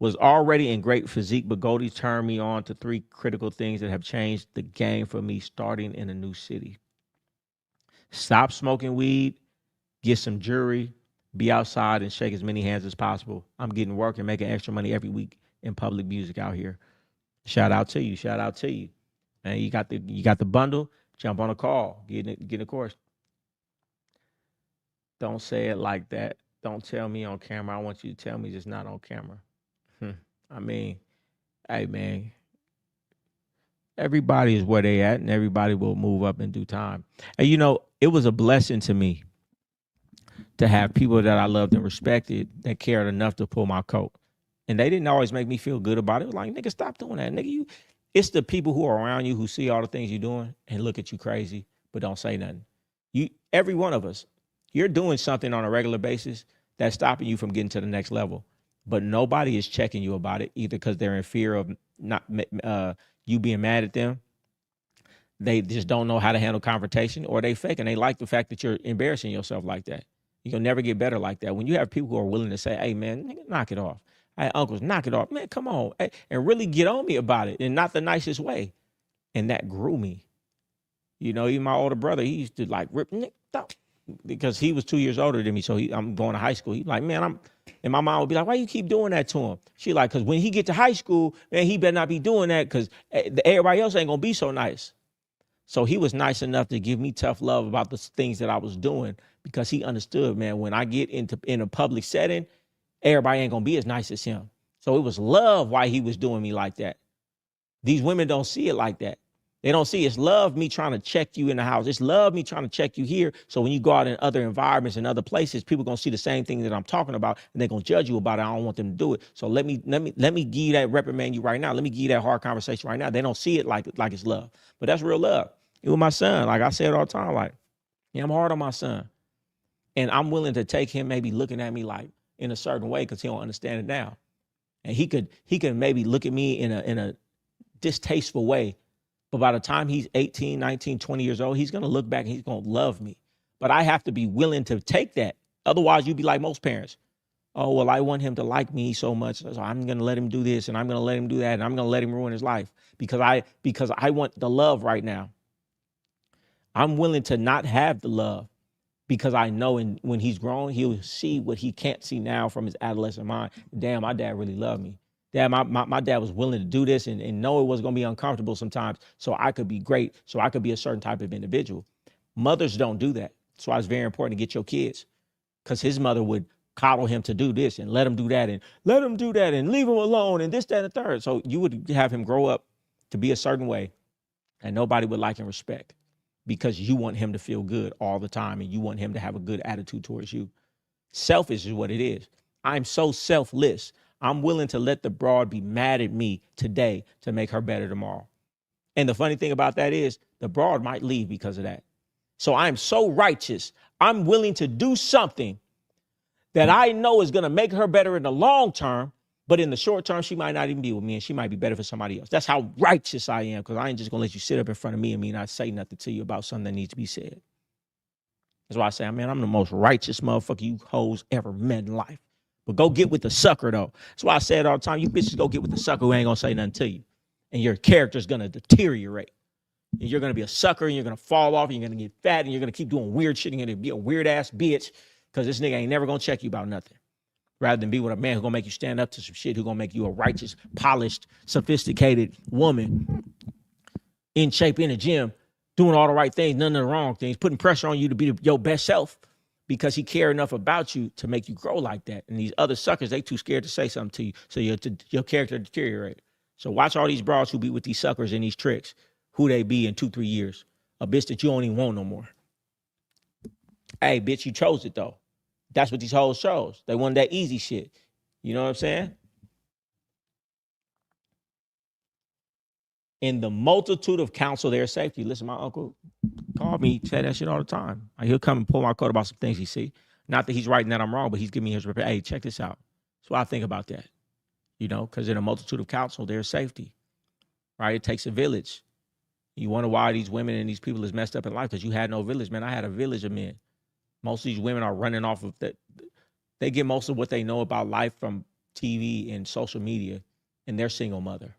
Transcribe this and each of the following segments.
Was already in great physique, but Goldie turned me on to three critical things that have changed the game for me starting in a new city. Stop smoking weed, get some jewelry, be outside and shake as many hands as possible. I'm getting work and making extra money every week in public music out here. Shout out to you. Shout out to you. And you got the bundle. Jump on a call. Get in the course. Don't say it like that. Don't tell me on camera. I want you to tell me just not on camera. I mean, hey man, everybody is where they at, and everybody will move up in due time. And it was a blessing to me to have people that I loved and respected that cared enough to pull my coat. And they didn't always make me feel good about it. It was like, nigga, stop doing that. Nigga, it's the people who are around you who see all the things you're doing and look at you crazy, but don't say nothing. Every one of us, you're doing something on a regular basis that's stopping you from getting to the next level. But nobody is checking you about it, either because they're in fear of not you being mad at them. They just don't know how to handle confrontation, or they fake and they like the fact that you're embarrassing yourself like that. You'll never get better like that. When you have people who are willing to say, hey, man, nigga, knock it off. Hey, uncles, knock it off. Man, come on. Hey, and really get on me about it in not the nicest way. And that grew me. Even my older brother, he used to like rip Nick out because he was 2 years older than me. So I'm going to high school. He's like, man, and my mom would be like, why you keep doing that to him? She like, because when he get to high school, man, he better not be doing that because everybody else ain't going to be so nice. So he was nice enough to give me tough love about the things that I was doing because he understood, man, when I get in a public setting, everybody ain't going to be as nice as him. So it was love why he was doing me like that. These women don't see it like that. They don't see it's love me trying to check you in the house. It's love me trying to check you here. So when you go out in other environments and other places, people going to see the same thing that I'm talking about and they're going to judge you about it. I don't want them to do it. So let me give you that reprimand you right now. Let me give you that hard conversation right now. They don't see it like it's love, but that's real love. It was my son. Like I said all the time, like, yeah, I'm hard on my son. And I'm willing to take him maybe looking at me like in a certain way because he don't understand it now. And he could maybe look at me in a distasteful way. But by the time he's 18, 19, 20 years old, he's going to look back and he's going to love me. But I have to be willing to take that. Otherwise, you'd be like most parents. Oh, well, I want him to like me so much. So I'm going to let him do this and I'm going to let him do that. And I'm going to let him ruin his life because I want the love right now. I'm willing to not have the love because I know when he's grown, he'll see what he can't see now from his adolescent mind. Damn, my dad really loved me. Dad, my dad was willing to do this and know it was going to be uncomfortable sometimes so I could be great, so I could be a certain type of individual. Mothers don't do that. That's why it's very important to get your kids because his mother would coddle him to do this and let him do that and let him do that and leave him alone and this, that, and the third. So you would have him grow up to be a certain way and nobody would like and respect because you want him to feel good all the time and you want him to have a good attitude towards you. Selfish is what it is. I'm so selfless. I'm willing to let the broad be mad at me today to make her better tomorrow. And the funny thing about that is the broad might leave because of that. So I'm so righteous. I'm willing to do something that I know is going to make her better in the long term, but in the short term, she might not even be with me and she might be better for somebody else. That's how righteous I am because I ain't just going to let you sit up in front of me and me not say nothing to you about something that needs to be said. That's why I say, man, I'm the most righteous motherfucker you hoes ever met in life. But go get with the sucker, though. That's why I say it all the time. You bitches go get with the sucker who ain't going to say nothing to you. And your character's going to deteriorate. And you're going to be a sucker, and you're going to fall off, and you're going to get fat, and you're going to keep doing weird shit, and you're going to be a weird-ass bitch because this nigga ain't never going to check you about nothing. Rather than be with a man who's going to make you stand up to some shit, who's going to make you a righteous, polished, sophisticated woman in shape in the gym, doing all the right things, none of the wrong things, putting pressure on you to be your best self. Because he care enough about you to make you grow like that. And these other suckers, they too scared to say something to you. So your character deteriorate. So watch all these broads who be with these suckers and these tricks, who they be in 2-3 years. A bitch that you don't even want no more. Hey, bitch, you chose it though. That's what these hoes chose. They want that easy shit. You know what I'm saying? In the multitude of counsel, there's safety. Listen, my uncle called me, said that shit all the time. He'll come and pull my coat about some things he see. Not that he's writing that I'm wrong, but he's giving me his report. Hey, check this out. That's what I think about that. Because in a multitude of counsel, there's safety, right? It takes a village. You wonder why these women and these people is messed up in life because you had no village, man. I had a village of men. Most of these women are running off of that. They get most of what they know about life from TV and social media, and they're single mother.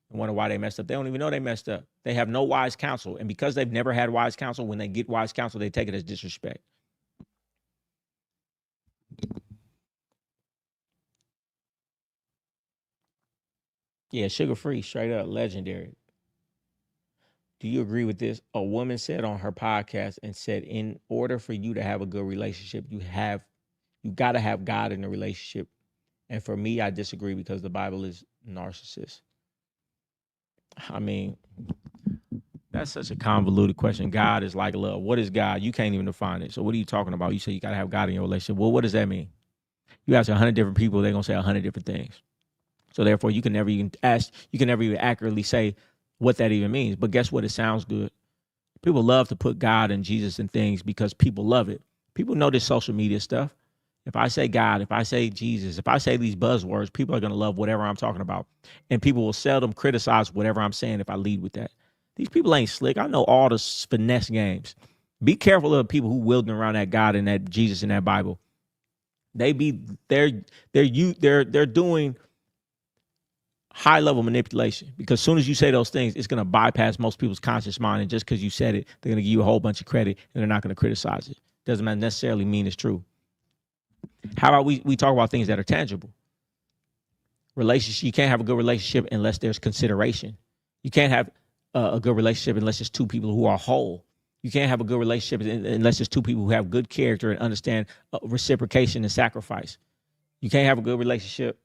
And wonder why they messed up. They don't even know they messed up. They have no wise counsel. And because they've never had wise counsel, when they get wise counsel, they take it as disrespect. Yeah, sugar-free, straight up, legendary. Do you agree with this? A woman said on her podcast and said, in order for you to have a good relationship, you got to have God in the relationship. And for me, I disagree because the Bible is narcissist. I mean, that's such a convoluted question. God is like love. What is God? You can't even define it. So what are you talking about? You say you got to have God in your relationship. Well, what does that mean? You ask 100 different people, they're going to say 100 different things. So therefore, you can never even accurately say what that even means. But guess what? It sounds good. People love to put God and Jesus in things because people love it. People know this social media stuff. If I say God, if I say Jesus, if I say these buzzwords, people are going to love whatever I'm talking about. And people will seldom criticize whatever I'm saying if I lead with that. These people ain't slick. I know all the finesse games. Be careful of people who wielding around that God and that Jesus in that Bible. They're doing high level manipulation, because as soon as you say those things, it's going to bypass most people's conscious mind. And just because you said it, they're going to give you a whole bunch of credit and they're not going to criticize it. Doesn't necessarily mean it's true. How about we talk about things that are tangible? Relationship. You can't have a good relationship unless there's consideration. You can't have a good relationship unless it's two people who are whole. You can't have a good relationship unless it's two people who have good character and understand reciprocation and sacrifice. You can't have a good relationship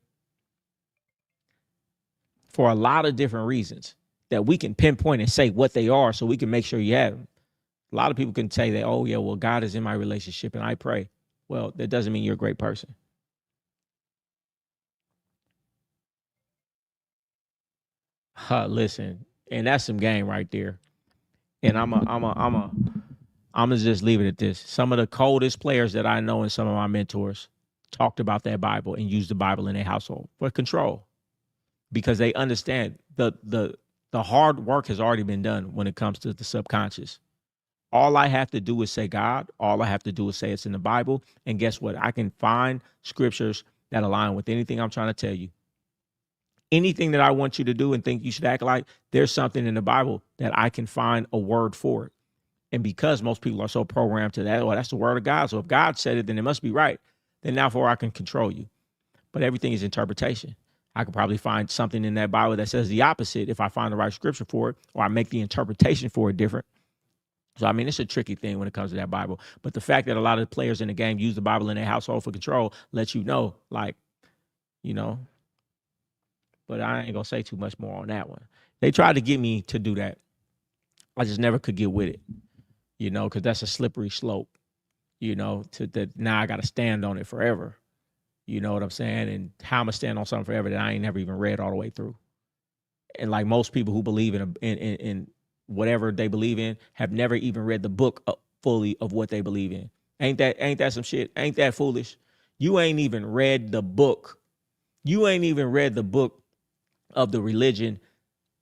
for a lot of different reasons that we can pinpoint and say what they are so we can make sure you have them. A lot of people can say that, oh, yeah, well, God is in my relationship and I pray. Well, that doesn't mean you're a great person. Listen, and that's some game right there. And I'm gonna just leave it at this. Some of the coldest players that I know and some of my mentors talked about that Bible and used the Bible in their household for control, because they understand the hard work has already been done when it comes to the subconscious. All I have to do is say God. All I have to do is say it's in the Bible. And guess what? I can find scriptures that align with anything I'm trying to tell you. Anything that I want you to do and think you should act like, there's something in the Bible that I can find a word for it. And because most people are so programmed to that, well, that's the word of God. So if God said it, then it must be right. Then therefore I can control you. But everything is interpretation. I could probably find something in that Bible that says the opposite if I find the right scripture for it, or I make the interpretation for it different. So, I mean, it's a tricky thing when it comes to that Bible. But the fact that a lot of the players in the game use the Bible in their household for control lets you know, like, you know, but I ain't going to say too much more on that one. They tried to get me to do that. I just never could get with it, you know, because that's a slippery slope, you know, to that now I got to stand on it forever. You know what I'm saying? And how I'm going to stand on something forever that I ain't never even read all the way through. And like most people who believe in whatever they believe in have never even read the book fully of what they believe in. Ain't that some shit? Ain't that foolish? You ain't even read the book. You ain't even read the book of the religion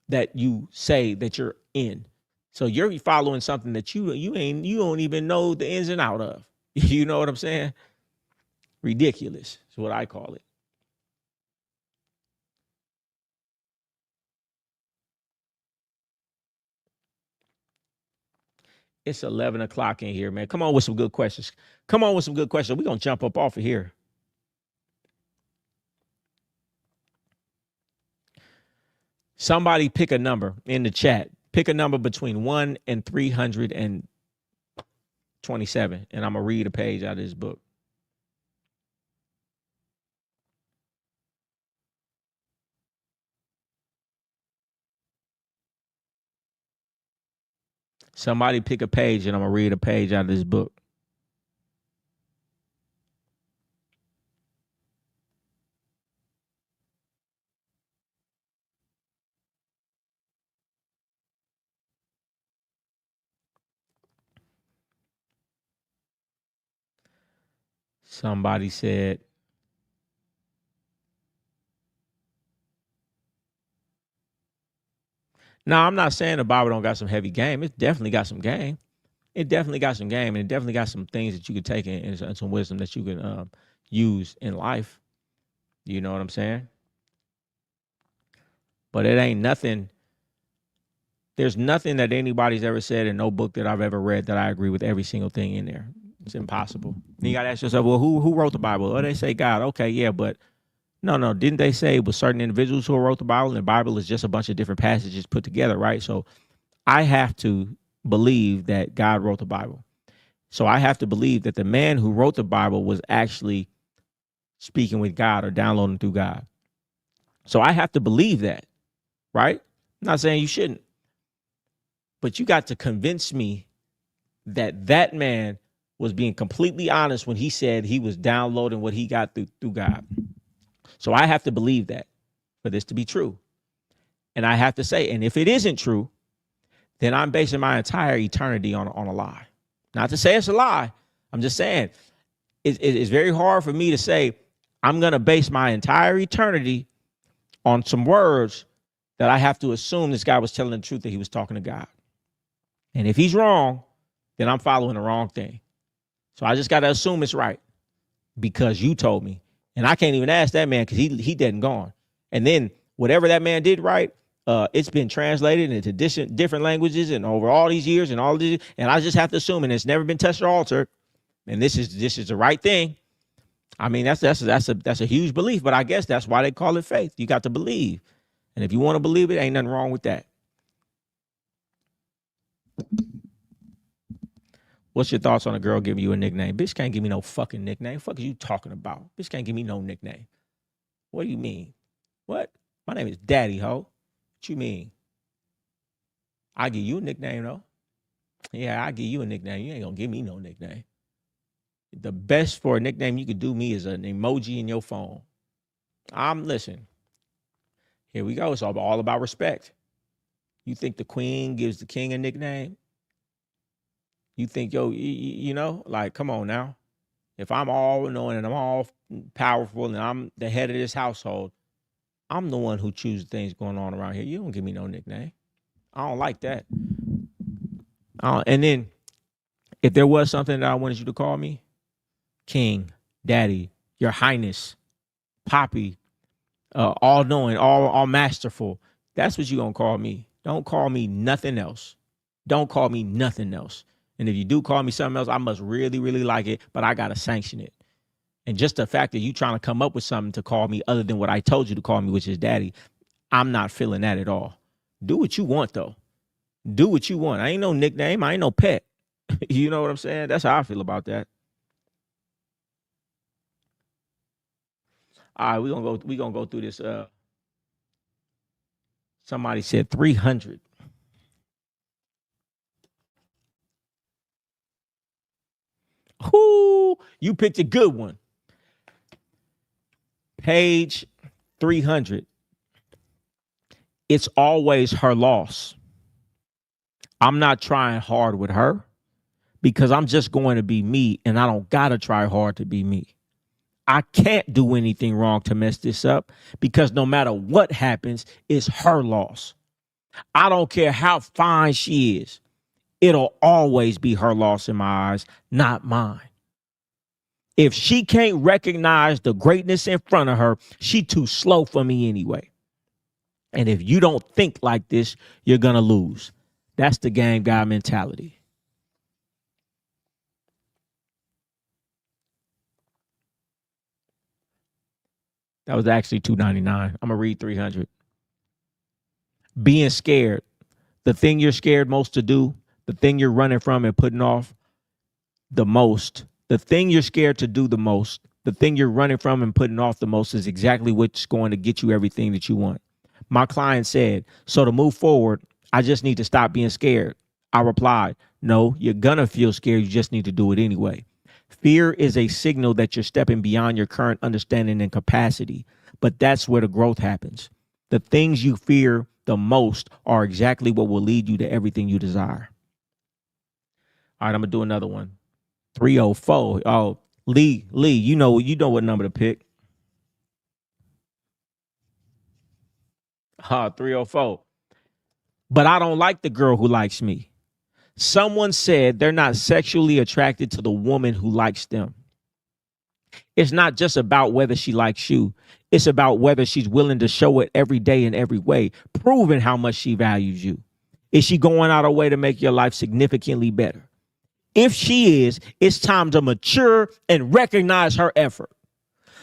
that you say that you're in. So you're following something that you don't even know the ins and out of. You know what I'm saying? Ridiculous is what I call it. It's 11 o'clock in here, man. Come on with some good questions. Come on with some good questions. We're going to jump up off of here. Somebody pick a number in the chat. Pick a number between 1 and 327. And I'm going to read a page out of this book. Somebody pick a page and I'm going to read a page out of this book. Somebody said, no, I'm not saying the Bible don't got some heavy game. It definitely got some game. It definitely got some game, and it definitely got some things that you could take and some wisdom that you can use in life. You know what I'm saying? But it ain't nothing. There's nothing that anybody's ever said in no book that I've ever read that I agree with every single thing in there. It's impossible. And you got to ask yourself, well, who wrote the Bible? Oh, they say God. Okay, yeah, but no. Didn't they say it was certain individuals who wrote the Bible? And the Bible is just a bunch of different passages put together, right? So I have to believe that God wrote the Bible. So I have to believe that the man who wrote the Bible was actually speaking with God or downloading through God. So I have to believe that, right? I'm not saying you shouldn't, but you got to convince me that that man was being completely honest when he said he was downloading what he got through God. So I have to believe that for this to be true. And I have to say, and if it isn't true, then I'm basing my entire eternity on a lie. Not to say it's a lie. I'm just saying it's very hard for me to say I'm going to base my entire eternity on some words that I have to assume this guy was telling the truth, that he was talking to God. And if he's wrong, then I'm following the wrong thing. So I just got to assume it's right because you told me. And I can't even ask that man because he dead and gone. And then whatever that man did right, it's been translated into different languages and over all these years and all these, and I just have to assume, and it's never been touched or altered. And this is the right thing. I mean, that's a huge belief, but I guess that's why they call it faith. You got to believe. And if you want to believe it, ain't nothing wrong with that. What's your thoughts on a girl giving you a nickname? Bitch can't give me no fucking nickname. Fuck is you talking about? Bitch can't give me no nickname. What do you mean? What? My name is Daddy Ho. What you mean? I give you a nickname though. Yeah, I give you a nickname. You ain't gonna give me no nickname. The best for a nickname you could do me is an emoji in your phone. Listen. Here we go. It's all about respect. You think the queen gives the king a nickname? You think, you know, like, come on now. If I'm all knowing and I'm all powerful and I'm the head of this household, I'm the one who chooses things going on around here. You don't give me no nickname. I don't like that. And then if there was something that I wanted you to call me, King, Daddy, Your Highness, Poppy, all knowing, all masterful, that's what you're going to call me. Don't call me nothing else. Don't call me nothing else. And if you do call me something else, I must really, really like it, but I got to sanction it. And just the fact that you trying to come up with something to call me other than what I told you to call me, which is Daddy, I'm not feeling that at all. Do what you want, though. Do what you want. I ain't no nickname. I ain't no pet. You know what I'm saying? That's how I feel about that. All right, we're gonna go through this. Somebody said 300. Whoo, you picked a good one. Page 300. It's always her loss. I'm not trying hard with her because I'm just going to be me and I don't got to try hard to be me. I can't do anything wrong to mess this up because no matter what happens, it's her loss. I don't care how fine she is. It'll always be her loss in my eyes, not mine. If she can't recognize the greatness in front of her, she too slow for me anyway. And if you don't think like this, you're going to lose. That's the game guy mentality. That was actually $2.99. I'm going to read 300. Being scared. The thing you're scared most to do, the thing you're running from and putting off the most, the thing you're scared to do the most, the thing you're running from and putting off the most is exactly what's going to get you everything that you want. My client said, so to move forward, I just need to stop being scared. I replied, no, you're going to feel scared. You just need to do it anyway. Fear is a signal that you're stepping beyond your current understanding and capacity, but that's where the growth happens. The things you fear the most are exactly what will lead you to everything you desire. All right, I'm going to do another one. 304. Oh, Lee, you know what number to pick. 304. But I don't like the girl who likes me. Someone said they're not sexually attracted to the woman who likes them. It's not just about whether she likes you. It's about whether she's willing to show it every day in every way, proving how much she values you. Is she going out of her way to make your life significantly better? If she is, it's time to mature and recognize her effort.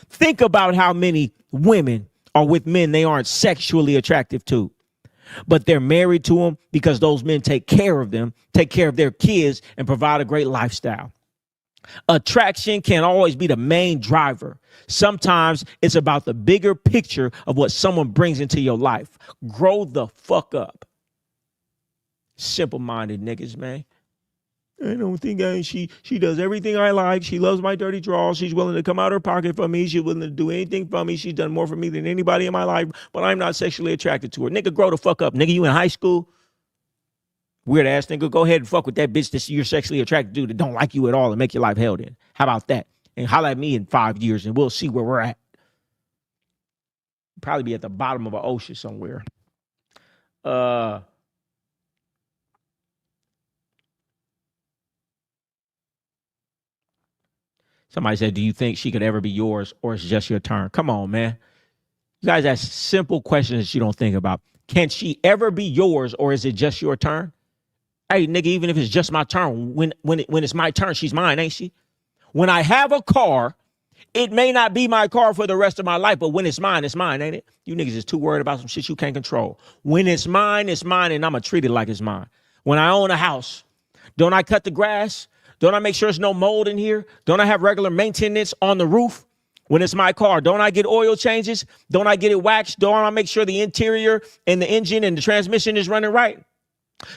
Think about how many women are with men they aren't sexually attractive to, but they're married to them because those men take care of them, take care of their kids, and provide a great lifestyle. Attraction can't always be the main driver. Sometimes it's about the bigger picture of what someone brings into your life. Grow the fuck up. Simple-minded niggas, man. I don't think she does everything I like. She loves my dirty drawers. She's willing to come out her pocket for me. She's willing to do anything for me. She's done more for me than anybody in my life, but I'm not sexually attracted to her. Nigga, grow the fuck up. Nigga, you in high school? Weird ass nigga, go ahead and fuck with that bitch that you're sexually attracted to that don't like you at all and make your life hell in. How about that? And holler at me in 5 years and we'll see where we're at. Probably be at the bottom of an ocean somewhere. Somebody said, do you think she could ever be yours or it's just your turn? Come on, man. You guys ask simple questions that you don't think about. Can she ever be yours or is it just your turn? Hey, nigga, even if it's just my turn, when it's my turn, she's mine, ain't she? When I have a car, it may not be my car for the rest of my life, but when it's mine, ain't it? You niggas is too worried about some shit you can't control. When it's mine, and I'm going to treat it like it's mine. When I own a house, don't I cut the grass? Don't I make sure there's no mold in here? Don't I have regular maintenance on the roof? When it's my car, don't I get oil changes? Don't I get it waxed? Don't I make sure the interior and the engine and the transmission is running right?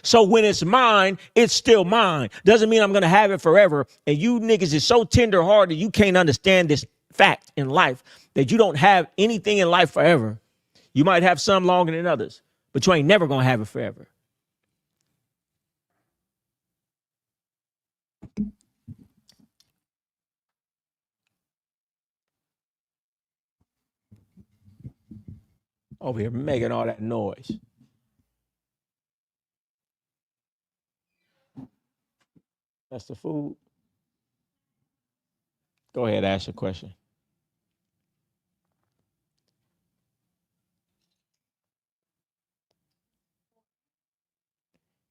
So when it's mine, it's still mine. Doesn't mean I'm going to have it forever. And you niggas is so tender-hearted, you can't understand this fact in life that you don't have anything in life forever. You might have some longer than others, but you ain't never going to have it forever. Over here making all that noise. That's the food. Go ahead, ask your question.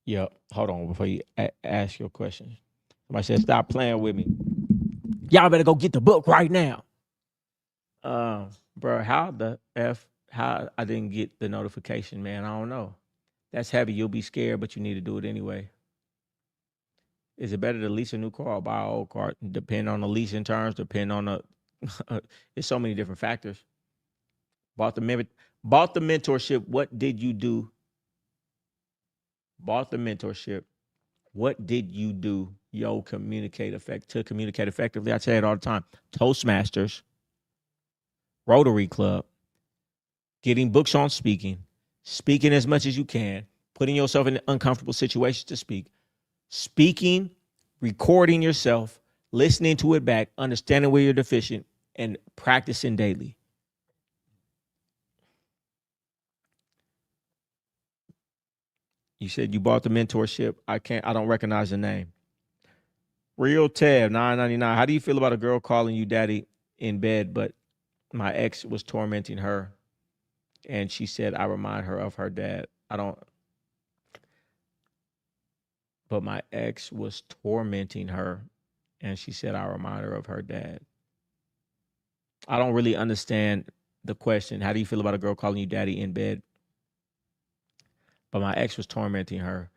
Yep. Hold on before you ask your question. Somebody said, stop playing with me. Y'all better go get the book right now. Bro, how I didn't get the notification, man? I don't know. That's heavy. You'll be scared, but you need to do it anyway. Is it better to lease a new car or buy an old car? Depend on the leasing terms, depend on the there's so many different factors. Bought the mentorship. What did you do? Bought the mentorship. What did you do? To communicate effectively. I say it all the time. Toastmasters, Rotary Club, getting books on speaking as much as you can, putting yourself in uncomfortable situations to speaking, recording yourself, listening to it back, understanding where you're deficient, and practicing daily. You said you bought the mentorship. I don't recognize the name. Real Tab, $9.99. How do you feel about a girl calling you daddy in bed, but my ex was tormenting her and she said I remind her of her dad? But my ex was tormenting her and she said I remind her of her dad. I don't really understand the question. How do you feel about a girl calling you daddy in bed? But my ex was tormenting her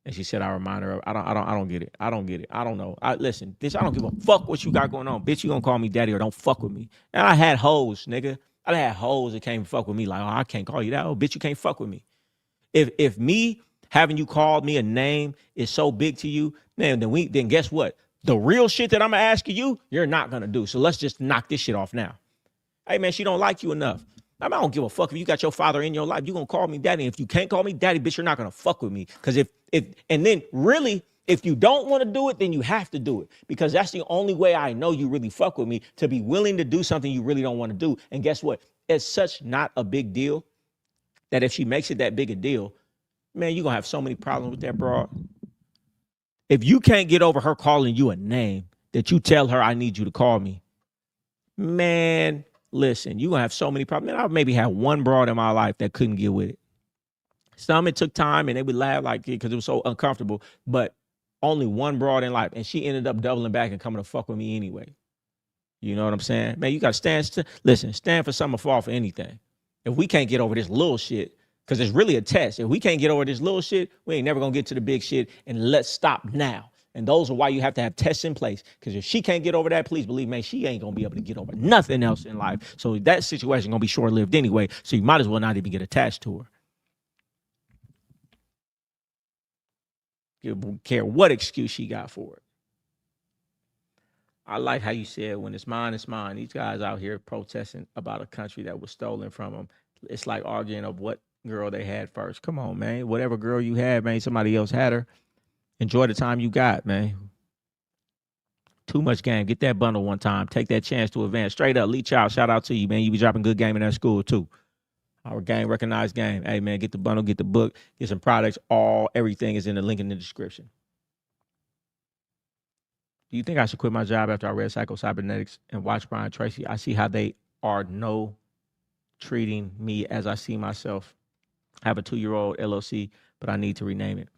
and she said I remind her of. I don't get it. I don't get it. I don't know. Listen, bitch, I don't give a fuck what you got going on. Bitch, you gonna call me daddy or don't fuck with me. And I had hoes, nigga. I had hoes that came fuck with me like, oh, I can't call you that. Oh, bitch, you can't fuck with me. If me having you call me a name is so big to you, then guess what? The real shit that I'm gonna ask you, you're not gonna do. So let's just knock this shit off now. Hey man, she don't like you enough. I don't give a fuck if you got your father in your life. You gonna call me daddy. If you can't call me daddy, bitch, you're not gonna fuck with me. Because if you don't want to do it, then you have to do it. Because that's the only way I know you really fuck with me, to be willing to do something you really don't want to do. And guess what? It's such not a big deal that if she makes it that big a deal, man, you're gonna have so many problems with that broad. If you can't get over her calling you a name, that you tell her I need you to call me, Man, listen, you're going to have so many problems. Man, I've maybe had one broad in my life that couldn't get with it. Some it took time and they would laugh like it because it was so uncomfortable, but only one broad in life. And she ended up doubling back and coming to fuck with me anyway. You know what I'm saying? Man, you got to stand for something or fall for anything. If we can't get over this little shit, because it's really a test. If we can't get over this little shit, we ain't never going to get to the big shit. And let's stop now. And those are why you have to have tests in place. Because if she can't get over that, please believe me, she ain't going to be able to get over nothing else in life. So that situation going to be short-lived anyway. So you might as well not even get attached to her. You don't care what excuse she got for it. I like how you said, when it's mine, it's mine. These guys out here protesting about a country that was stolen from them. It's like arguing of what girl they had first. Come on, man. Whatever girl you had, man, somebody else had her. Enjoy the time you got, man. Too much game. Get that bundle one time. Take that chance to advance. Straight up, Lee Child, shout out to you, man. You be dropping good game in that school, too. Our game, recognized game. Hey, man, get the bundle, get the book, get some products. Everything is in the link in the description. Do you think I should quit my job after I read Psycho-Cybernetics and watch Brian Tracy? I see how they are treating me as I see myself. I have a 2-year-old LLC, but I need to rename it.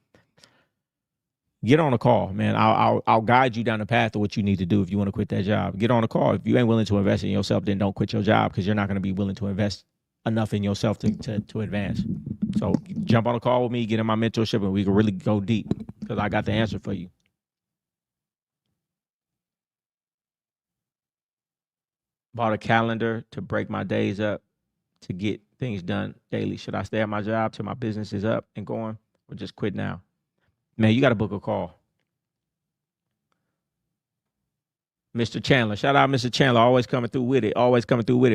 Get on a call, man. I'll guide you down the path of what you need to do if you want to quit that job. Get on a call. If you ain't willing to invest in yourself, then don't quit your job, because you're not going to be willing to invest enough in yourself to advance. So jump on a call with me, get in my mentorship, and we can really go deep, because I got the answer for you. Bought a calendar to break my days up to get things done daily. Should I stay at my job till my business is up and going, or just quit now? Man, you got to book a call. Mr. Chandler, shout out Mr. Chandler, always coming through with it.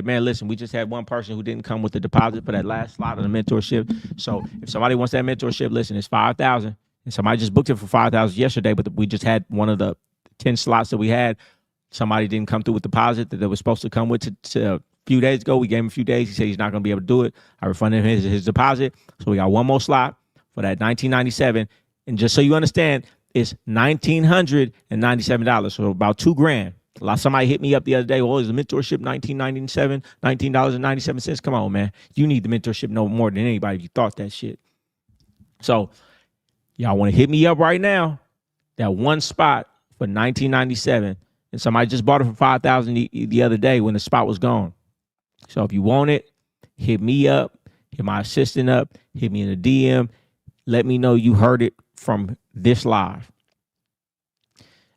Man, listen, we just had one person who didn't come with the deposit for that last slot of the mentorship. So if somebody wants that mentorship, listen, it's $5,000. And somebody just booked it for $5,000 yesterday, but we just had one of the 10 slots that we had. Somebody didn't come through with deposit that they were supposed to come with to a few days ago. We gave him a few days. He said he's not going to be able to do it. I refunded him his deposit. So we got one more slot for that $1,997. And just so you understand, it's $1,997, so about $2,000. Somebody hit me up the other day. Oh, is the mentorship $19.97? Come on, man. You need the mentorship no more than anybody if you thought that shit. So y'all want to hit me up right now? That one spot for $19.97, and somebody just bought it for $5,000 the other day when the spot was gone. So if you want it, hit me up, hit my assistant up, hit me in the DM. Let me know you heard it from this live.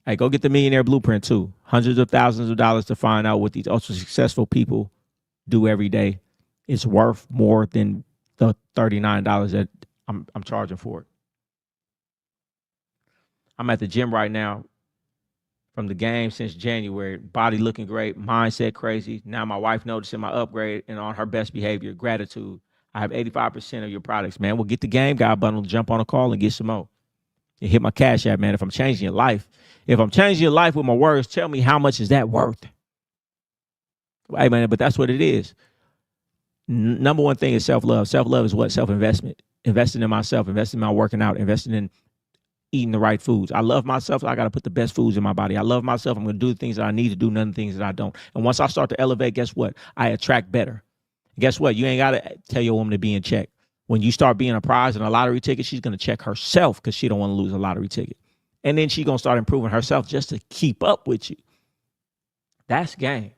Hey, go get the Millionaire Blueprint too. Hundreds of thousands of dollars to find out what these ultra successful people do every day. It's worth more than the $39 that I'm charging for it. I'm at the gym right now from the game since January. Body looking great, mindset crazy. Now my wife noticing my upgrade and on her best behavior, gratitude. I have 85% of your products, man. We'll get the Game God bundle, jump on a call and get some more. And hit my Cash App, man. If I'm changing your life with my words, tell me how much is that worth? Hey, man, but that's what it is. Number one thing is self-love. Self-love is what? Self-investment. Investing in myself, investing in my working out, investing in eating the right foods. I love myself. So I got to put the best foods in my body. I love myself. I'm going to do the things that I need to do, none of the things that I don't. And once I start to elevate, guess what? I attract better. Guess what? You ain't got to tell your woman to be in check. When you start being a prize in a lottery ticket, she's going to check herself because she don't want to lose a lottery ticket. And then she's going to start improving herself just to keep up with you. That's game.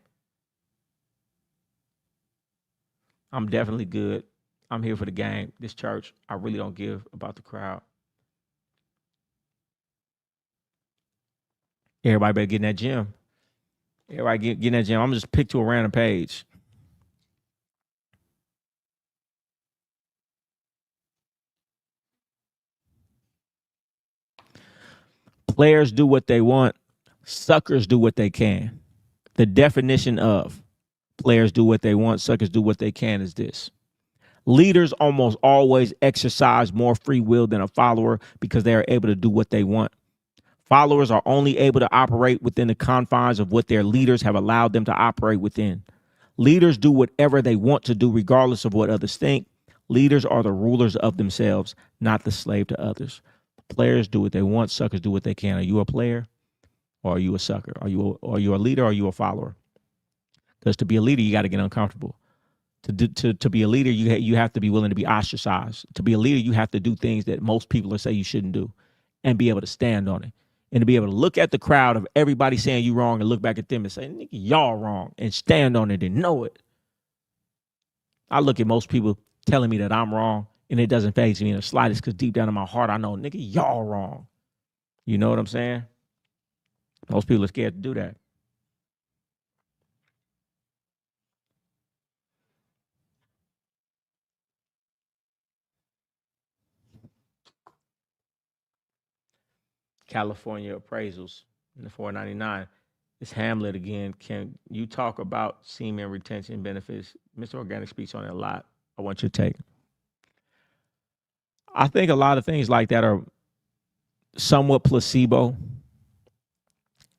I'm definitely good. I'm here for the game. This church, I really don't give about the crowd. Everybody better get in that gym. Everybody get in that gym. I'm going to just pick to a random page. Players do what they want. Suckers do what they can. The definition of players do what they want, suckers do what they can is this. Leaders almost always exercise more free will than a follower because they are able to do what they want. Followers are only able to operate within the confines of what their leaders have allowed them to operate within. Leaders do whatever they want to do regardless of what others think. Leaders are the rulers of themselves, not the slave to others. Players do what they want. Suckers do what they can. Are you a player or are you a sucker? Are you a leader or are you a follower? Because to be a leader, you got to get uncomfortable. To be a leader, you have to be willing to be ostracized. To be a leader, you have to do things that most people are say you shouldn't do, and be able to stand on it, and to be able to look at the crowd of everybody saying you wrong and look back at them and say, "Nigga, y'all wrong," and stand on it and know it. I look at most people telling me that I'm wrong, and it doesn't faze me in the slightest, because deep down in my heart, I know, nigga, y'all wrong. You know what I'm saying? Most people are scared to do that. California appraisals in the 499. It's Hamlet again. Can you talk about semen retention benefits? Mr. Organic speaks on it a lot. I want your take. I think a lot of things like that are somewhat placebo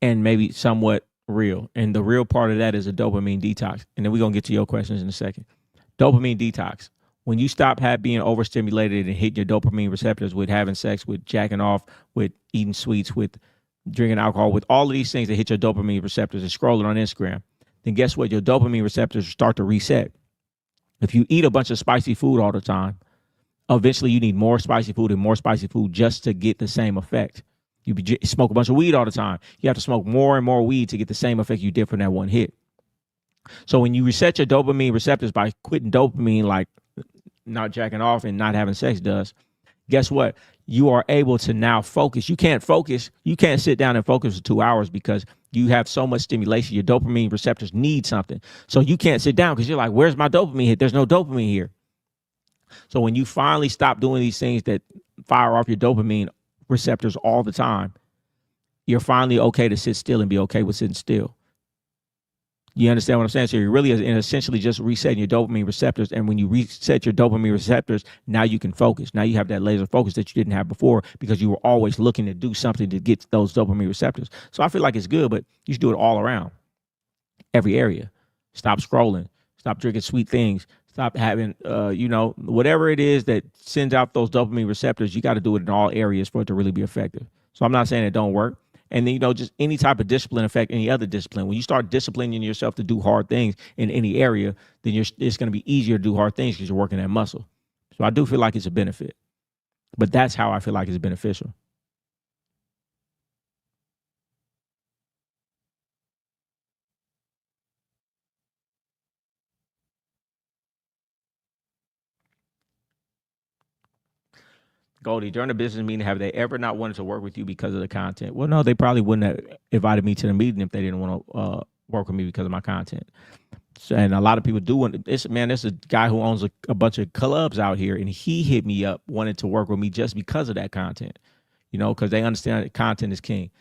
and maybe somewhat real. And the real part of that is a dopamine detox. And then we're going to get to your questions in a second. Dopamine detox. When you stop being overstimulated and hitting your dopamine receptors with having sex, with jacking off, with eating sweets, with drinking alcohol, with all of these things that hit your dopamine receptors and scrolling on Instagram, then guess what? Your dopamine receptors start to reset. If you eat a bunch of spicy food all the time, eventually you need more spicy food and more spicy food just to get the same effect. You smoke a bunch of weed all the time. You have to smoke more and more weed to get the same effect you did from that one hit. So when you reset your dopamine receptors by quitting dopamine, like not jacking off and not having sex does, guess what? You are able to now focus. You can't focus. You can't sit down and focus for 2 hours because you have so much stimulation. Your dopamine receptors need something. So you can't sit down because you're like, where's my dopamine hit? There's no dopamine here. So when you finally stop doing these things that fire off your dopamine receptors all the time, you're finally okay to sit still and be okay with sitting still. You understand what I'm saying? So you're really essentially just resetting your dopamine receptors. And when you reset your dopamine receptors, now you can focus. Now you have that laser focus that you didn't have before because you were always looking to do something to get those dopamine receptors. So I feel like it's good, but you should do it all around, every area. Stop scrolling. Stop drinking sweet things. Stop having, whatever it is that sends out those dopamine receptors. You got to do it in all areas for it to really be effective. So I'm not saying it don't work. And then, just any type of discipline affect any other discipline. When you start disciplining yourself to do hard things in any area, then it's going to be easier to do hard things because you're working that muscle. So I do feel like it's a benefit. But that's how I feel like it's beneficial. Goldie, during a business meeting, have they ever not wanted to work with you because of the content? Well, no, they probably wouldn't have invited me to the meeting if they didn't want to work with me because of my content. So, and a lot of people do want this. Man, there's a guy who owns a bunch of clubs out here, and he hit me up, wanted to work with me just because of that content, because they understand that content is king.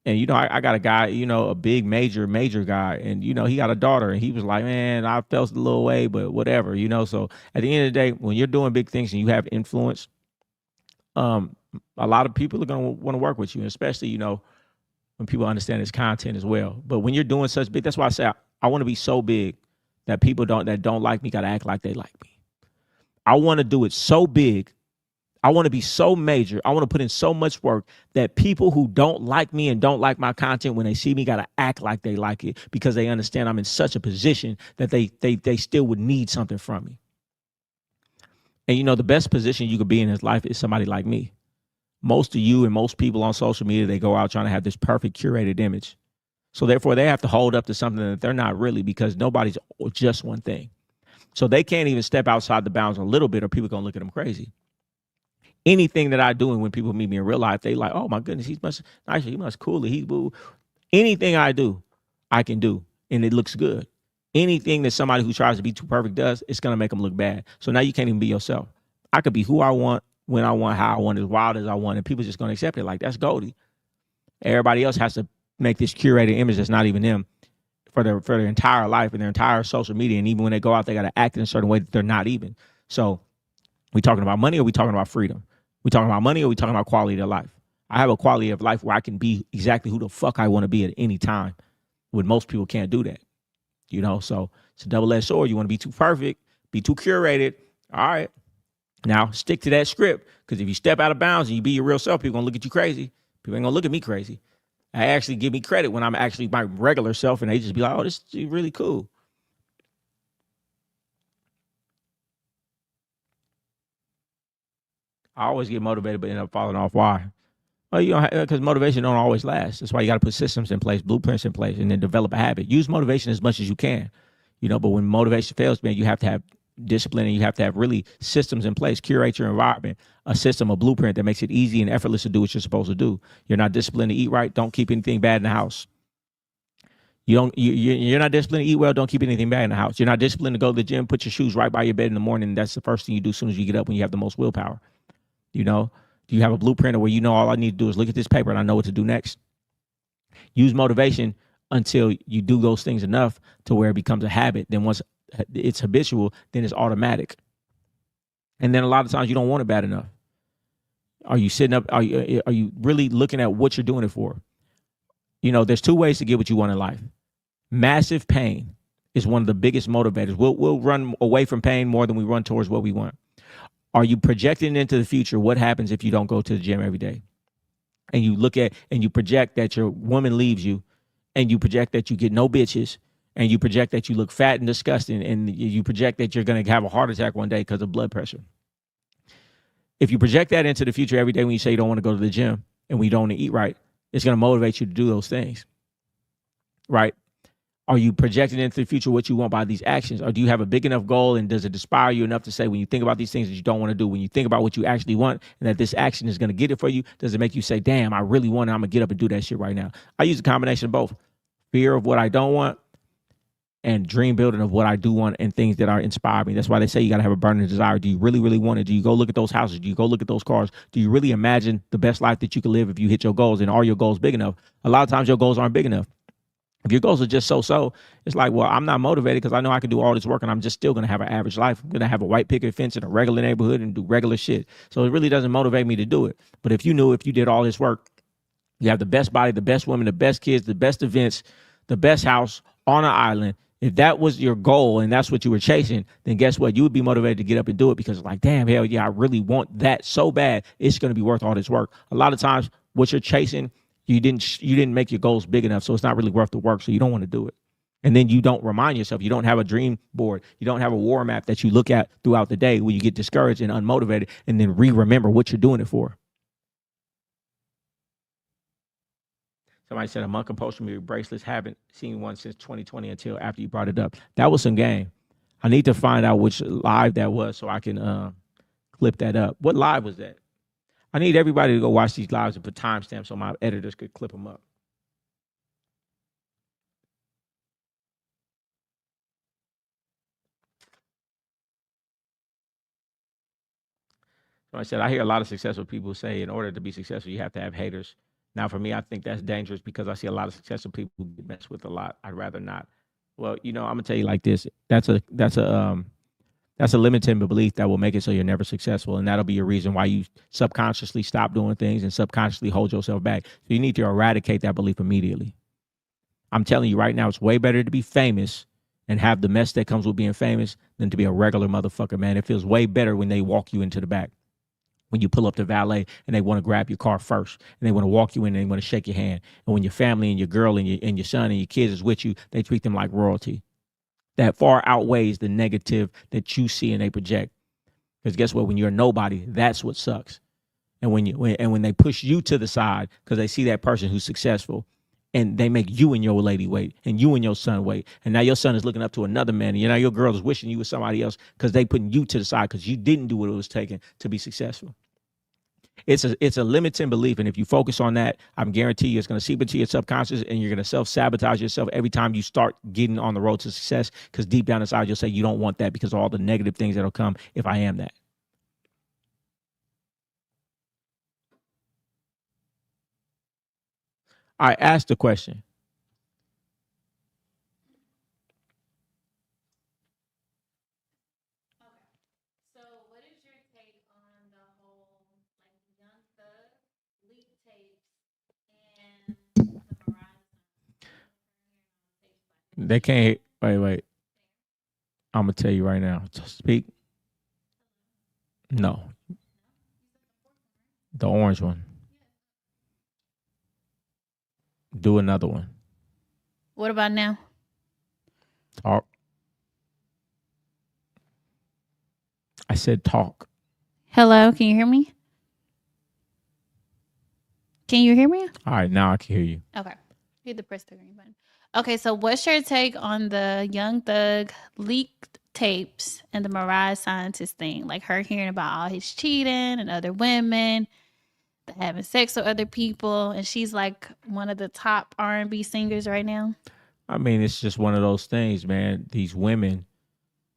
And, I got a guy, a big, major guy, and, he got a daughter, and he was like, man, I felt a little way, but whatever, So at the end of the day, when you're doing big things and you have influence, a lot of people are going to want to work with you, especially, when people understand it's content as well. But when you're doing such big, that's why I say I want to be so big that people that don't like me got to act like they like me. I want to do it so big. I want to be so major. I want to put in so much work that people who don't like me and don't like my content, when they see me, got to act like they like it because they understand I'm in such a position that they still would need something from me. And the best position you could be in his life is somebody like me. Most of you and most people on social media, they go out trying to have this perfect curated image. So therefore, they have to hold up to something that they're not really, because nobody's just one thing. So they can't even step outside the bounds a little bit or people are going to look at them crazy. Anything that I do, and when people meet me in real life, they like, oh my goodness, he's much nicer, he much cooler, he's boo. Anything I do, I can do, and it looks good. Anything that somebody who tries to be too perfect does, it's going to make them look bad. So now you can't even be yourself. I could be who I want, when I want, how I want, as wild as I want, and people just going to accept it like that's Goldie. Everybody else has to make this curated image that's not even them for their entire life and their entire social media. And even when they go out, they got to act in a certain way that they're not even. So we talking about money, or we talking about freedom? We talking about money, or we talking about quality of life? I have a quality of life where I can be exactly who the fuck I want to be at any time, when most people can't do that. So it's a double-edged sword. You want to be too perfect, be too curated. All right. Now stick to that script, because if you step out of bounds and you be your real self, people going to look at you crazy. People ain't going to look at me crazy. I actually give me credit when I'm actually my regular self, and they just be like, oh, this is really cool. I always get motivated, but end up falling off. Why? Well, you know, because motivation don't always last. That's why you got to put systems in place, blueprints in place, and then develop a habit. Use motivation as much as you can, you know. But when motivation fails, man, you have to have discipline and you have to have really systems in place. Curate your environment, a system, a blueprint that makes it easy and effortless to do what you're supposed to do. You're not disciplined to eat right. Don't keep anything bad in the house. You don't. You're not disciplined to eat well. Don't keep anything bad in the house. You're not disciplined to go to the gym. Put your shoes right by your bed in the morning. That's the first thing you do as soon as you get up when you have the most willpower. You know, do you have a blueprint where you know all I need to do is look at this paper and I know what to do next? Use motivation until you do those things enough to where it becomes a habit. Then once it's habitual, then it's automatic. And then a lot of times you don't want it bad enough. Are you sitting up? Are you really looking at what you're doing it for? You know, there's two ways to get what you want in life. Massive pain is one of the biggest motivators. We'll run away from pain more than we run towards what we want. Are you projecting into the future what happens if you don't go to the gym every day? And you look at and you project that your woman leaves you, and you project that you get no bitches, and you project that you look fat and disgusting, and you project that you're going to have a heart attack one day because of blood pressure. If you project that into the future every day when you say you don't want to go to the gym and when you don't want to eat right, it's going to motivate you to do those things, right? Are you projecting into the future what you want by these actions? Or do you have a big enough goal, and does it inspire you enough to say when you think about these things that you don't want to do, when you think about what you actually want and that this action is going to get it for you, does it make you say, damn, I really want it, I'm going to get up and do that shit right now? I use a combination of both. Fear of what I don't want and dream building of what I do want and things that are inspire me. That's why they say you got to have a burning desire. Do you really, really want it? Do you go look at those houses? Do you go look at those cars? Do you really imagine the best life that you could live if you hit your goals? And are your goals big enough? A lot of times your goals aren't big enough. If your goals are just so, it's like, well, I'm not motivated because I know I can do all this work and I'm just still going to have an average life. I'm going to have a white picket fence in a regular neighborhood and do regular shit. So it really doesn't motivate me to do it. But if you knew if you did all this work, you have the best body, the best women, the best kids, the best events, the best house on an island. If that was your goal and that's what you were chasing, then guess what? You would be motivated to get up and do it because it's like, damn, hell yeah, I really want that so bad. It's going to be worth all this work. A lot of times what you're chasing, you didn't make your goals big enough, so it's not really worth the work, so you don't want to do it. And then you don't remind yourself. You don't have a dream board. You don't have a war map that you look at throughout the day when you get discouraged and unmotivated, and then remember what you're doing it for. Somebody said a monk compulsory bracelets. Haven't seen one since 2020 until after you brought it up. That was some game. I need to find out which live that was so I can clip that up. What live was that? I need everybody to go watch these lives and put timestamps so my editors could clip them up. So I said, I hear a lot of successful people say in order to be successful, you have to have haters. Now, for me, I think that's dangerous because I see a lot of successful people who get messed with a lot. I'd rather not. Well, you know, I'm gonna tell you like this. That's a limiting belief that will make it so you're never successful, and that'll be a reason why you subconsciously stop doing things and subconsciously hold yourself back. So you need to eradicate that belief immediately. I'm telling you right now, it's way better to be famous and have the mess that comes with being famous than to be a regular motherfucker, man. It feels way better when they walk you into the back. When you pull up to valet and they want to grab your car first and they want to walk you in and they want to shake your hand. And when your family and your girl and your son and your kids is with you, they treat them like royalty. That far outweighs the negative that you see and they project. Because guess what? When you're a nobody, that's what sucks. And when they push you to the side because they see that person who's successful and they make you and your lady wait and you and your son wait. And now your son is looking up to another man. And you know, your girl is wishing you were somebody else because they putting you to the side because you didn't do what it was taking to be successful. It's a limiting belief. And if you focus on that, I'm guarantee you it's going to seep into your subconscious and you're going to self-sabotage yourself every time you start getting on the road to success. Because deep down inside, you'll say you don't want that because of all the negative things that'll come if I am that. I asked the question. They can't. Wait. I'm going to tell you right now. Speak. No. The orange one. Do another one. What about now? Talk. I said talk. Hello, can you hear me? Can you hear me? All right, now I can hear you. Okay. Hit the press the green button. Okay, so what's your take on the Young Thug leaked tapes and the Mariah Scientist thing? Like her hearing about all his cheating and other women, having sex with other people, and she's like one of the top R&B singers right now. I mean, it's just one of those things, man. These women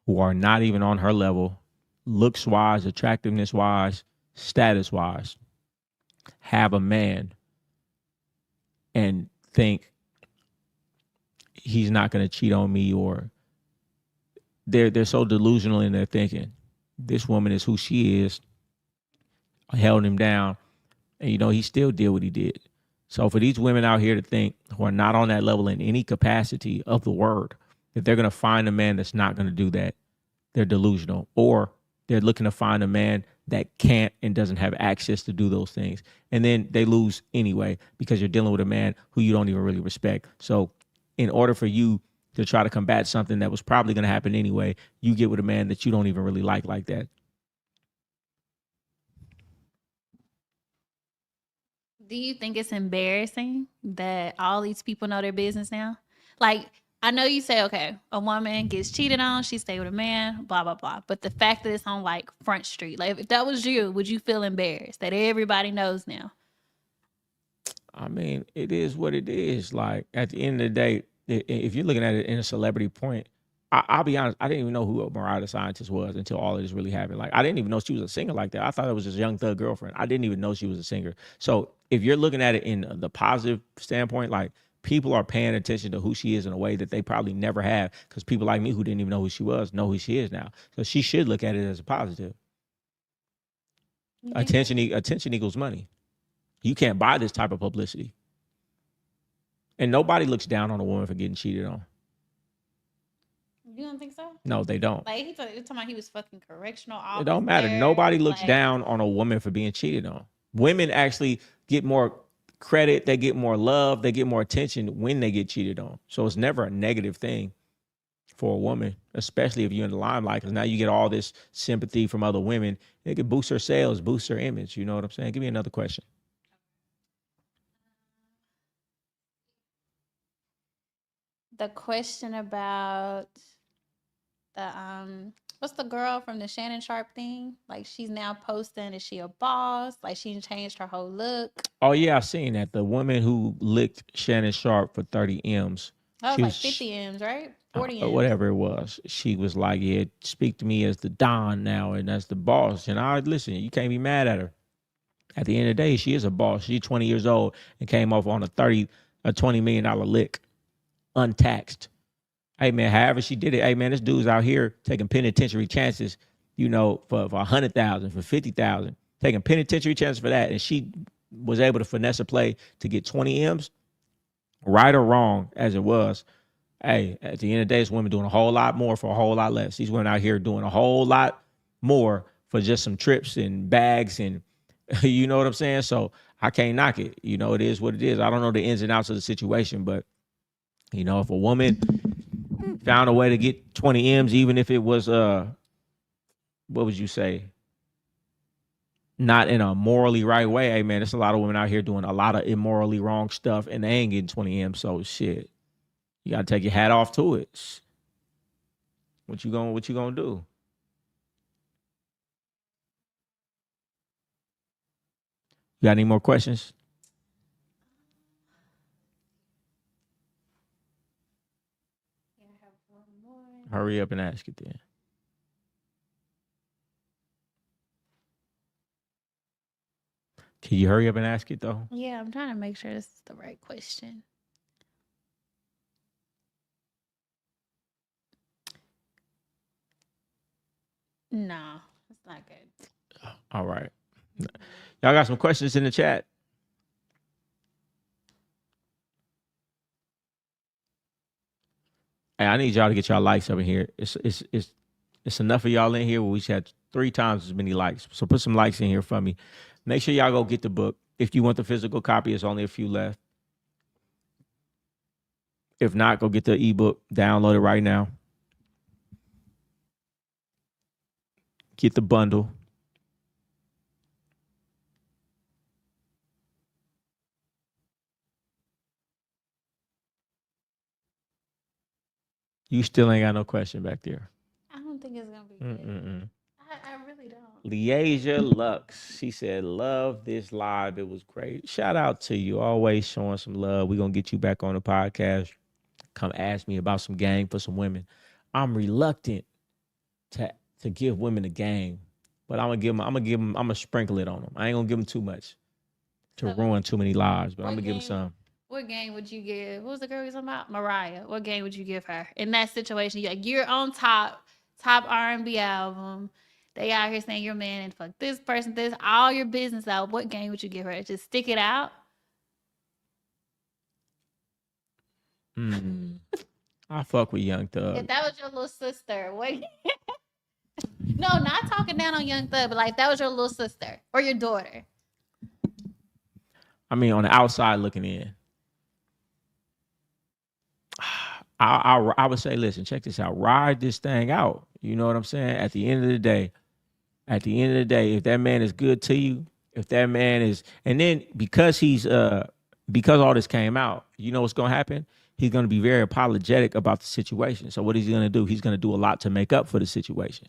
who are not even on her level, looks wise, attractiveness wise, status wise, have a man and think he's not going to cheat on me, or they're so delusional in their thinking. This woman is who she is, held him down, and he still did what he did. So for these women out here to think, who are not on that level in any capacity of the word, that they're going to find a man that's not going to do that, they're delusional. Or they're looking to find a man that can't and doesn't have access to do those things. And then they lose anyway, because you're dealing with a man who you don't even really respect. So in order for you to try to combat something that was probably going to happen anyway, you get with a man that you don't even really like that. Do you think it's embarrassing that all these people know their business now? Like, I know you say, okay, a woman gets cheated on, she stay with a man, blah, blah, blah. But the fact that it's on like Front Street, like if that was you, would you feel embarrassed that everybody knows now? I mean, it is what it is. Like at the end of the day, if you're looking at it in a celebrity point, I'll be honest, I didn't even know who Mariah the Scientist was until all of this really happened. Like I didn't even know she was a singer like that. I thought it was his Young Thug girlfriend. I didn't even know she was a singer. So if you're looking at it in the positive standpoint, like people are paying attention to who she is in a way that they probably never have, because people like me who didn't even know who she was know who she is now. So she should look at it as a positive. Attention equals money. You can't buy this type of publicity. And nobody looks down on a woman for getting cheated on. You don't think so? No, they don't. Like he talking about he was fucking correctional officer. It don't matter. Nobody looks down on a woman for being cheated on. Women actually get more credit, they get more love, they get more attention when they get cheated on. So it's never a negative thing for a woman, especially if you're in the limelight, because now you get all this sympathy from other women. It could boost her sales, boost her image. You know what I'm saying? Give me another question. The question about the what's the girl from the Shannon Sharp thing? Like she's now posting, is she a boss? Like she changed her whole look. Oh yeah, I've seen that. The woman who licked Shannon Sharp for 30 M's. That was like 50 M's, right? 40 M's. Whatever it was. She was like, yeah, speak to me as the Don now and as the boss. And I listen, you can't be mad at her. At the end of the day, she is a boss. She's 20 years old and came off on a $20 million lick, untaxed. Hey man, however she did it, hey man, this dude's out here taking penitentiary chances, for 100,000, for 50,000, taking penitentiary chances for that, and she was able to finesse a play to get 20 M's, right or wrong as it was. Hey, at the end of the day, it's women doing a whole lot more for a whole lot less. These women out here doing a whole lot more for just some trips and bags, and you know what I'm saying? So I can't knock it. It is what it is. I don't know the ins and outs of the situation, but if a woman found a way to get 20 M's, even if it was what would you say? Not in a morally right way. Hey man, there's a lot of women out here doing a lot of immorally wrong stuff and they ain't getting 20 M's. So shit. You gotta take your hat off to it. What you gonna do? You got any more questions? Hurry up and ask it then. Can you hurry up and ask it though? Yeah, I'm trying to make sure this is the right question. No, it's not good. All right. Y'all got some questions in the chat? Hey, I need y'all to get y'all likes up in here. It's enough of y'all in here where we should have 3 times as many likes. So put some likes in here for me. Make sure y'all go get the book. If you want the physical copy, it's only a few left. If not, go get the ebook. Download it right now. Get the bundle. You still ain't got no question back there. I don't think it's gonna be good. Mm-mm-mm. I really don't. Leasia Lux. She said, love this live. It was great. Shout out to you. Always showing some love. We're gonna get you back on the podcast. Come ask me about some game for some women. I'm reluctant to give women a game, but I'm gonna sprinkle it on them. I ain't gonna give them too much to So, ruin too many lives, but I'm what gonna give them game? some. What game would you give? What was the girl you talking about? Mariah. What game would you give her in that situation? You're on top R&B album. They out here saying you're man and fuck this person, this all your business out. What game would you give her? Just stick it out. I fuck with Young If Thug. that was your little sister, what? No, not talking down on Young Thug, but like that was your little sister or your daughter. I mean, on the outside looking in, I would say, listen, check this out. Ride this thing out. You know what I'm saying? At the end of the day, if that man is good to you, if that man is, and then because all this came out, you know what's gonna happen? He's gonna be very apologetic about the situation. So what is he gonna do? He's gonna do a lot to make up for the situation.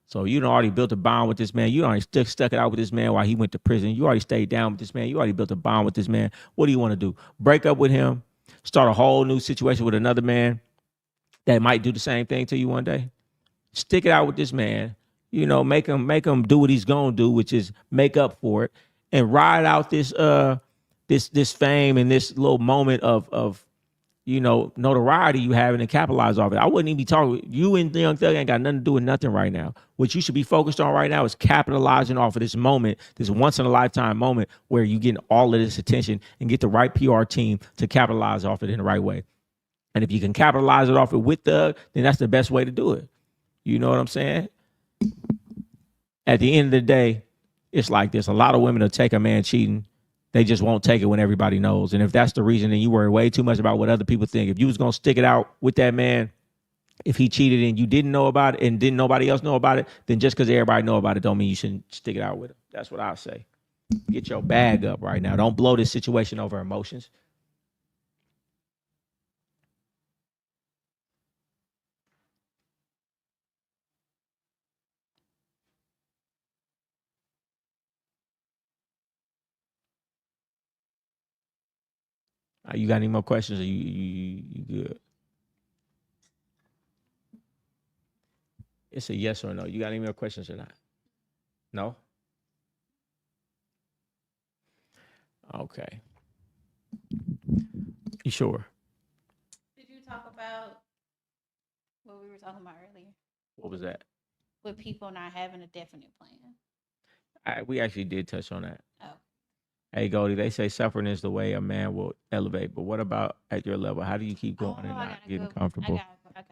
So you done already built a bond with this man. You already stuck it out with this man while he went to prison. You already stayed down with this man. You already built a bond with this man. What do you want to do? Break up with him? Start a whole new situation with another man that might do the same thing to you one day? Stick it out with this man. You know, make him do what he's gonna do, which is make up for it, and ride out this fame and this little moment of notoriety you having and capitalize off it. I wouldn't even be talking. You and the Young Thug ain't got nothing to do with nothing right now. What you should be focused on right now is capitalizing off of this moment, this once in a lifetime moment where you get all of this attention and get the right PR team to capitalize off it in the right way. And if you can capitalize it off it with Thug, then that's the best way to do it. You know what I'm saying? At the end of the day, it's like this. A lot of women will take a man cheating. They just won't take it when everybody knows. And if that's the reason, then you worry way too much about what other people think. If you was going to stick it out with that man, if he cheated and you didn't know about it and didn't nobody else know about it, then just because everybody know about it don't mean you shouldn't stick it out with him. That's what I say. Get your bag up right now. Don't blow this situation over emotions. You got any more questions? Or you good? It's a yes or no. You got any more questions or not? No? Okay. You sure? Did you talk about what we were talking about earlier? What was that? With people not having a definite plan. We actually did touch on that. Oh. Hey, Goldie, they say suffering is the way a man will elevate. But what about at your level? How do you keep going and not getting comfortable?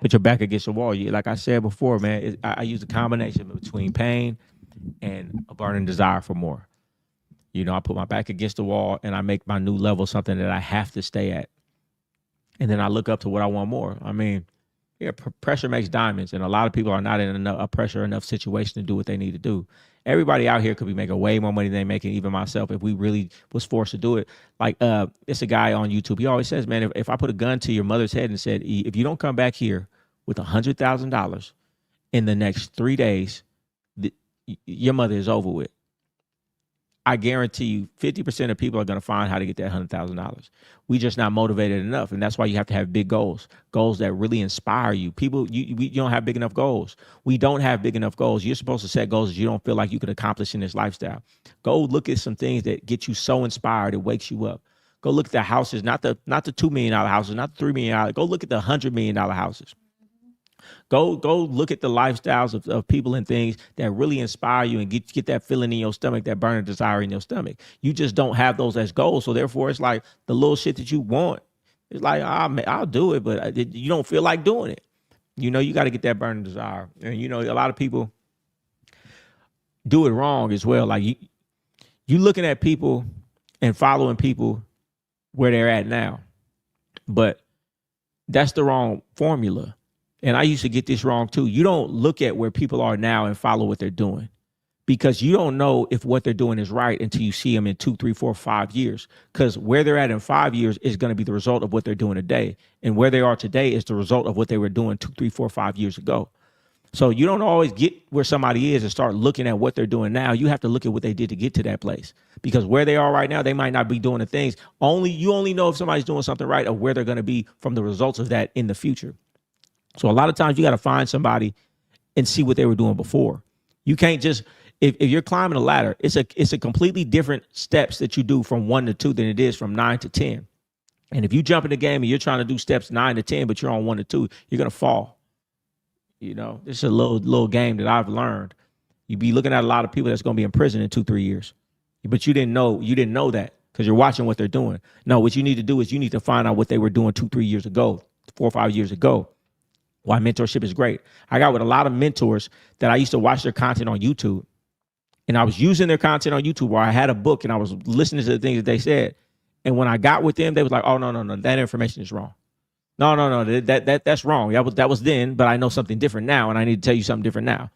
Put your back against the wall. Like I said before, man, I use a combination between pain and a burning desire for more. You know, I put my back against the wall and I make my new level something that I have to stay at. And then I look up to what I want more. I mean, yeah, pressure makes diamonds, and a lot of people are not in a pressure enough situation to do what they need to do. Everybody out here could be making way more money than they making, even myself, if we really was forced to do it. Like, it's a guy on YouTube. He always says, man, if I put a gun to your mother's head and said, if you don't come back here with $100,000 in the next 3 days, your mother is over with. I guarantee you 50% of people are going to find how to get that $100,000. We just not motivated enough. And that's why you have to have big goals that really inspire you. People, you don't have big enough goals. We don't have big enough goals. You're supposed to set goals that you don't feel like you could accomplish in this lifestyle. Go look at some things that get you so inspired, it wakes you up. Go look at the houses, not the $2 million houses, not the $3 million. Go look at the $100 million houses. Go look at the lifestyles of people and things that really inspire you and get that feeling in your stomach, that burning desire in your stomach. You just don't have those as goals. So therefore, it's like the little shit that you want. It's like, I'll do it, but you don't feel like doing it. You know, you got to get that burning desire. And, you know, a lot of people do it wrong as well. Like you looking at people and following people where they're at now. But that's the wrong formula. And I used to get this wrong too. You don't look at where people are now and follow what they're doing. because you don't know if what they're doing is right until you see them in 2, 3, 4, 5 years. Because where they're at in 5 years is going to be the result of what they're doing today. And where they are today is the result of what they were doing 2, 3, 4, 5 years ago. So you don't always get where somebody is and start looking at what they're doing now. You have to look at what they did to get to that place, because where they are right now, they might not be doing the things. You only know if somebody's doing something right or where they're going to be from the results of that in the future. So a lot of times you got to find somebody and see what they were doing before. You can't just, if you're climbing a ladder, it's a completely different steps that you do from 1 to 2 than it is from 9 to 10. And if you jump in the game and you're trying to do steps 9 to 10, but you're on 1 to 2, you're going to fall. You know, this is a little game that I've learned. You be looking at a lot of people that's going to be in prison in 2, 3 years, but you didn't know that because you're watching what they're doing. No, what you need to do is you need to find out what they were doing 2, 3 years ago, 4 or 5 years ago. Why mentorship is great. I got with a lot of mentors that I used to watch their content on YouTube, and I was using their content on YouTube, or I had a book and I was listening to the things that they said. And when I got with them, they was like, "Oh, no, that information is wrong. No, that's wrong. That was then, but I know something different now, and I need to tell you something different now."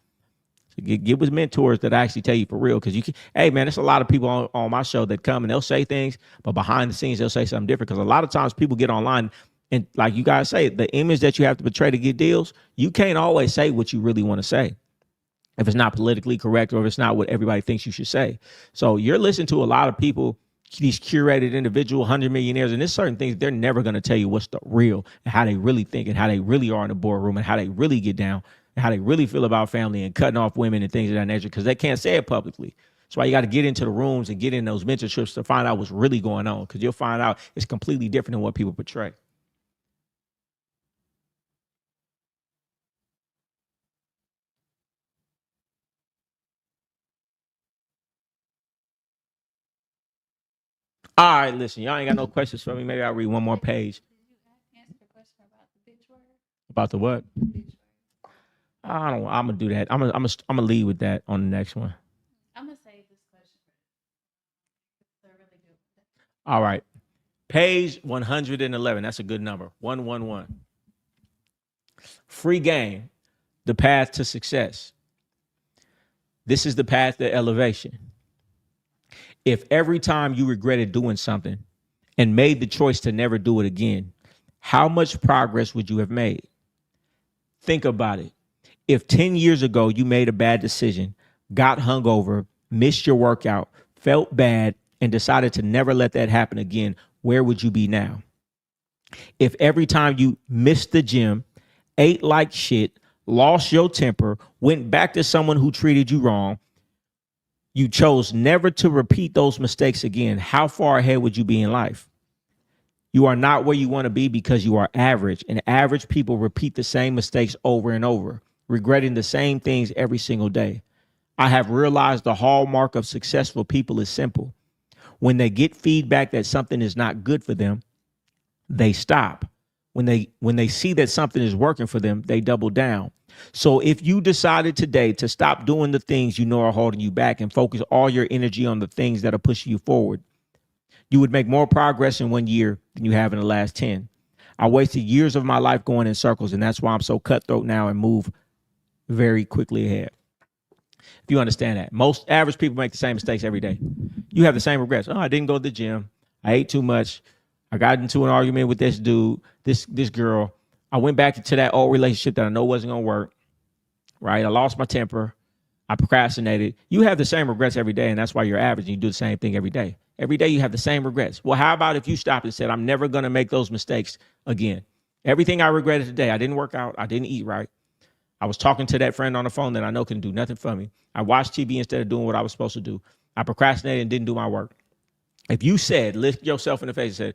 So get with mentors that actually tell you for real, because hey man, there's a lot of people on my show that come and they'll say things, but behind the scenes they'll say something different. Because a lot of times people get online and, like you guys say, the image that you have to portray to get deals, you can't always say what you really want to say if it's not politically correct or if it's not what everybody thinks you should say. So you're listening to a lot of people, these curated individual 100 millionaires, and there's certain things they're never going to tell you what's the real and how they really think and how they really are in the boardroom and how they really get down and how they really feel about family and cutting off women and things of that nature, because they can't say it publicly. That's why you got to get into the rooms and get in those mentorships to find out what's really going on, because you'll find out it's completely different than what people portray. All right, listen, y'all ain't got no questions for me. Maybe I'll read one more page. Answer the question about the bitch word. About the what? I don't. I'm gonna do that. I'm gonna lead with that on the next one. I'm gonna save this question. They're really good. All right, page 111. That's a good number. 111. Free game. The path to success. This is the path to elevation. If every time you regretted doing something and made the choice to never do it again, how much progress would you have made? Think about it. If 10 years ago you made a bad decision, got hungover, missed your workout, felt bad, and decided to never let that happen again, where would you be now? If every time you missed the gym, ate like shit, lost your temper, went back to someone who treated you wrong, you chose never to repeat those mistakes again, how far ahead would you be in life? You are not where you want to be because you are average, and average people repeat the same mistakes over and over, regretting the same things every single day. I have realized the hallmark of successful people is simple. When they get feedback that something is not good for them, they stop. When they see that something is working for them, they double down. So if you decided today to stop doing the things you know are holding you back and focus all your energy on the things that are pushing you forward, you would make more progress in 1 year than you have in the last 10. I wasted years of my life going in circles, and that's why I'm so cutthroat now and move very quickly ahead. If you understand that, most average people make the same mistakes every day. You have the same regrets. Oh, I didn't go to the gym. I ate too much. I got into an argument with this dude, this girl. I went back into that old relationship that I know wasn't going to work, right? I lost my temper. I procrastinated. You have the same regrets every day, and that's why you're average. And you do the same thing every day. Every day you have the same regrets. Well, how about if you stopped and said, I'm never going to make those mistakes again? Everything I regretted today, I didn't work out. I didn't eat right. I was talking to that friend on the phone that I know can do nothing for me. I watched TV instead of doing what I was supposed to do. I procrastinated and didn't do my work. If you said, look yourself in the face and said,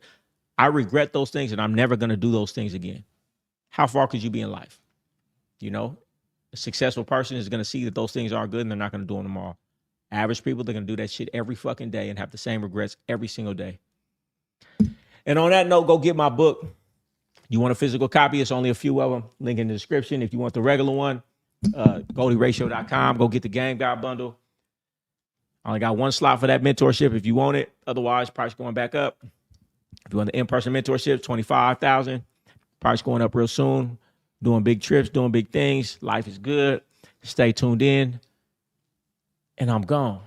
I regret those things and I'm never going to do those things again, how far could you be in life? You know, a successful person is going to see that those things aren't good and they're not going to do them tomorrow. Average people, they're going to do that shit every fucking day and have the same regrets every single day. And on that note, go get my book. You want a physical copy? It's only a few of them. Link in the description. If you want the regular one, goldieratio.com. Go get the Game God bundle. I only got one slot for that mentorship if you want it. Otherwise, price going back up. If you want the in-person mentorship, $25,000. Price going up real soon. Doing big trips, doing big things. Life is good. Stay tuned in. and I'm gone.